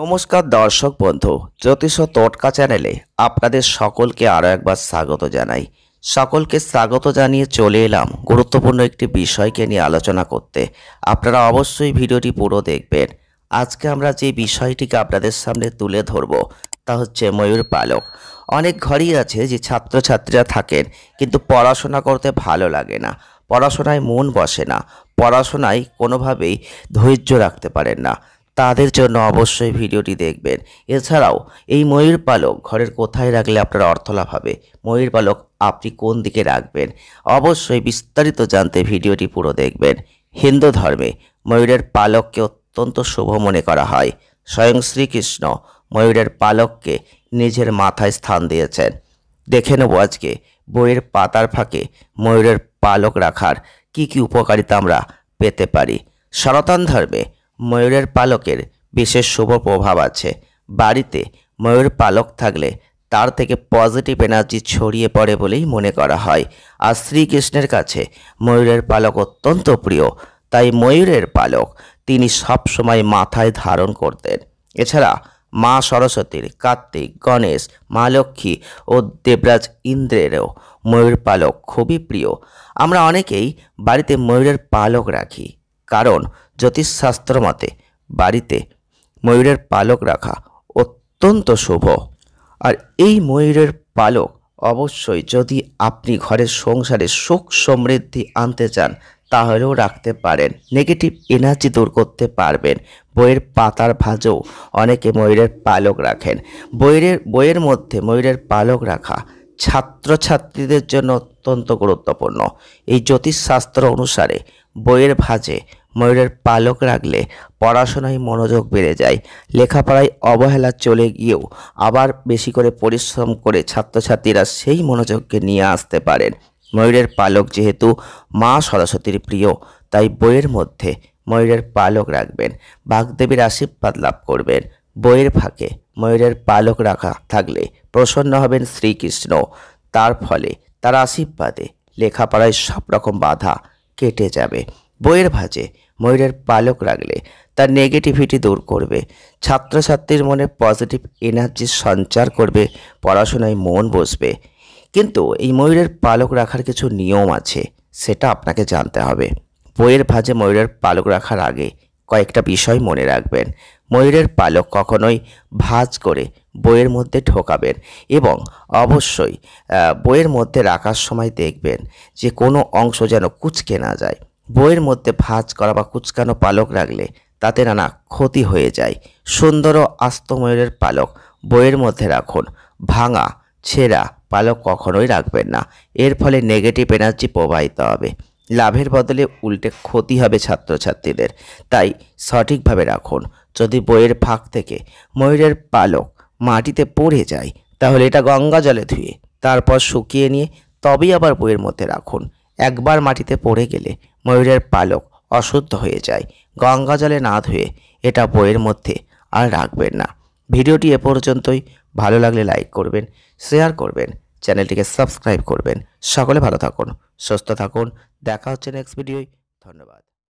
নমস্কার দর্শক বন্ধু, জ্যোতিষ ও টোটকা চ্যানেলে আপনাদের সকলকে আরও একবার স্বাগত জানাই। সকলকে স্বাগত জানিয়ে চলে এলাম গুরুত্বপূর্ণ একটি বিষয়কে নিয়ে আলোচনা করতে। আপনারা অবশ্যই ভিডিওটি পুরো দেখবেন। আজকে আমরা যে বিষয়টিকে আপনাদের সামনে তুলে ধরব তা হচ্ছে ময়ূর পালক। অনেক ঘরই আছে যে ছাত্রছাত্রীরা থাকেন কিন্তু পড়াশোনা করতে ভালো লাগে না, পড়াশোনায় মন বসে না, পড়াশোনায় কোনোভাবেই ধৈর্য রাখতে পারেন না। তাদের জন্য অবশ্যই ভিডিওটি দেখবেন। এছাড়াও এই ময়ূর পালক ঘরের কোথায় রাখলে আপনার অর্থ লাভ হবে, ময়ূর পালক আপনি কোন দিকে রাখবেন, অবশ্যই বিস্তারিত জানতে ভিডিওটি পুরো দেখবেন। হিন্দু ধর্মে ময়ূরের পালককে অত্যন্ত শুভ মনে করা হয়। স্বয়ং শ্রীকৃষ্ণ ময়ূরের পালককে নিজের মাথায় স্থান দিয়েছেন। দেখে নেব আজকে বইয়ের পাতার ফাঁকে ময়ূরের পালক রাখার কি কি উপকারিতা আমরা পেতে পারি। সনাতন ধর্মে ময়ূরের পালকের বিশেষ শুভ প্রভাব আছে। বাড়িতে ময়ূর পালক থাকলে তার থেকে পজিটিভ এনার্জি ছড়িয়ে পড়ে বলেই মনে করা হয়। আর শ্রীকৃষ্ণের কাছে ময়ূরের পালক অত্যন্ত প্রিয়, তাই ময়ূরের পালক তিনি সবসময় মাথায় ধারণ করতেন। এছাড়া মা সরস্বতীর, কার্তিক, গণেশ, মা লক্ষ্মী ও দেবরাজ ইন্দ্রেরও ময়ূর পালক খুবই প্রিয়। আমরা অনেকেই বাড়িতে ময়ূরের পালক রাখি, কারণ জ্যোতিষশাস্ত্র মতে বাড়িতে ময়ূরের পালক রাখা অত্যন্ত শুভ। আর এই ময়ূরের পালক অবশ্যই যদি আপনি ঘরের সংসারে সুখ সমৃদ্ধি আনতে চান তাহলেও রাখতে পারেন, নেগেটিভ এনার্জি দূর করতে পারবেন। বইয়ের পাতার ভাঁজেও অনেকে ময়ূরের পালক রাখেন। বইয়ের মধ্যে ময়ূরের পালক রাখা ছাত্রছাত্রীদের জন্য অত্যন্ত গুরুত্বপূর্ণ। এই জ্যোতিষশাস্ত্র অনুসারে বইয়ের ভাঁজে ময়ূরের পালক রাখলে পড়াশোনায় মনোযোগ বেড়ে যায়। লেখাপড়ায় অবহেলা চলে গিয়েও আবার বেশি করে পরিশ্রম করে ছাত্রছাত্রীরা সেই মনোযোগকে নিয়ে আসতে পারেন। ময়ূরের পালক যেহেতু মা সরস্বতীর প্রিয়, তাই বইয়ের মধ্যে ময়ূরের পালক রাখবেন, বাগদেবীর আশীর্বাদ লাভ করবেন। বইয়ের ফাঁকে ময়ূরের পালক রাখা থাকলে প্রসন্ন হবেন শ্রীকৃষ্ণ। তার ফলে তার আশীর্বাদে লেখাপড়ায় সব রকম বাধা কেটে যাবে। বইয়ের ভাঁজে ময়ূরের পালক রাখলে তার নেগেটিভিটি দূর করবে, ছাত্রছাত্রীর মনে পজিটিভ এনার্জি সঞ্চার করবে, পড়াশোনায় মন বসবে। কিন্তু এই ময়ূরের পালক রাখার কিছু নিয়ম আছে, সেটা আপনাকে জানতে হবে। বইয়ের ভাঁজে ময়ূরের পালক রাখার আগে কয়েকটা বিষয় মনে রাখবেন। ময়ূরের পালক কখনোই ভাঁজ করে বইয়ের মধ্যে ঢোকাবেন এবং অবশ্যই বইয়ের মধ্যে রাখার সময় দেখবেন যে কোনো অংশ যেন কুঁচকে না যায়। বইয়ের মধ্যে ভাঁজ করা বা কুঁচকানো পালক রাখলে তাতে নানা ক্ষতি হয়ে যায়। সুন্দর ও আস্ত ময়ূরের পালক বইয়ের মধ্যে রাখুন। ভাঙা ছেঁড়া পালক কখনোই রাখবেন না, এর ফলে নেগেটিভ এনার্জি প্রবাহিত হবে, লাভের বদলে উল্টে ক্ষতি হবে ছাত্রছাত্রীদের। তাই সঠিকভাবে রাখুন। যদি বইয়ের ফাঁক থেকে ময়ূরের পালক মাটিতে পড়ে যায় তাহলে এটা গঙ্গা জলে ধুয়ে তারপর শুকিয়ে নিয়ে তবেই আবার বইয়ের মধ্যে রাখুন। একবার মাটিতে পড়ে গেলে ময়ূরের পালক অশুদ্ধ হয়ে যায়, গঙ্গা জলে না ধুয়ে এটা বইয়ের মধ্যে আর রাখবেন না। ভিডিওটি এ পর্যন্তই। ভালো লাগলে লাইক করবেন, শেয়ার করবেন, চ্যানেলটিকে সাবস্ক্রাইব করবেন। সকলে ভালো থাকুন, সুস্থ থাকুন। দেখা হচ্ছে নেক্সট ভিডিওয়। ধন্যবাদ।